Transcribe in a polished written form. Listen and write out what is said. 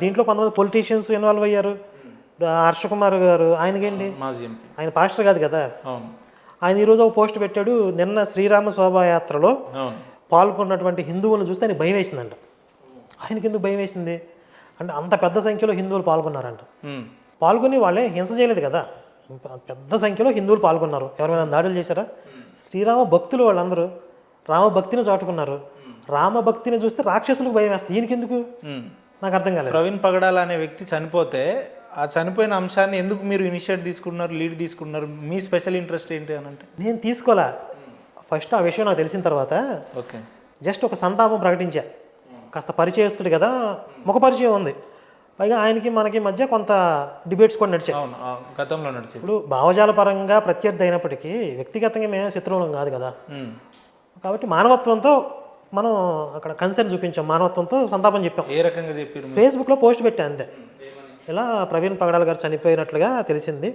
దీంట్లో కొంతమంది politicians involve అయ్యారు. హర్ష కుమార్ గారు ఆయనకేంటి, మాజీ ఎంపీ. ఆయన పాస్టర్ కాదు కదా. అవును ఆయన ఈరోజు ఒక పోస్ట్ పెట్టాడు, నిన్న శ్రీరామ శోభాయాత్రలో అవును పాల్గొన్నటువంటి హిందువులను చూస్తే ఆయన భయం వేసిందంట. ఆయనకి ఎందుకు భయం వేసింది అంటే అంత పెద్ద సంఖ్యలో హిందువులు పాల్గొన్నారంట. పాల్గొని వాళ్ళే హింస చేయలేదు కదా, పెద్ద సంఖ్యలో హిందువులు పాల్గొన్నారు. ఎవరి మీద దాడులు చేశారా? శ్రీరామ భక్తులు వాళ్ళందరూ రామ భక్తిని చాటుకున్నారు. రామ భక్తిని చూస్తే రాక్షసులకు భయం వేస్తుంది. ఈయనకెందుకు నాకు అర్థం కాలేదు. ప్రవీణ్ పగడాల అనే వ్యక్తి చనిపోతే ఆ చనిపోయిన అంశాన్ని ఎందుకు మీరు ఇనిషియేట్ తీసుకున్నారు, లీడ్ తీసుకున్నారు? మీ స్పెషల్ ఇంట్రెస్ట్ ఏంటి అని అంటే? నేను తీసుకోలే. ఫస్ట్ ఆ విషయం నాకు తెలిసిన తర్వాత ఓకే జస్ట్ ఒక సంతాపం ప్రకటించా. కాస్త పరిచయస్తుడు కదా, ముఖ పరిచయం ఉంది. పైగా ఆయనకి మనకి మధ్య కొంత డిబేట్స్ కూడా నడిచాయి. అవును గతంలో నడిచాయి. ఇప్పుడు భావజాల పరంగా ప్రత్యర్థి అయినప్పటికీ వ్యక్తిగతంగా మేము శత్రువులం కాదు కదా. కాబట్టి మానవత్వంతో మనం అక్కడ కన్సర్న్ చూపించాం, మానవత్వంతో సంతాపం చెప్పాం. ఏ రకంగా చెప్పారు? ఫేస్బుక్లో పోస్ట్ పెట్టా అంతే. ఇలా ప్రవీణ్ పగడాల గారు చనిపోయినట్లుగా తెలిసింది.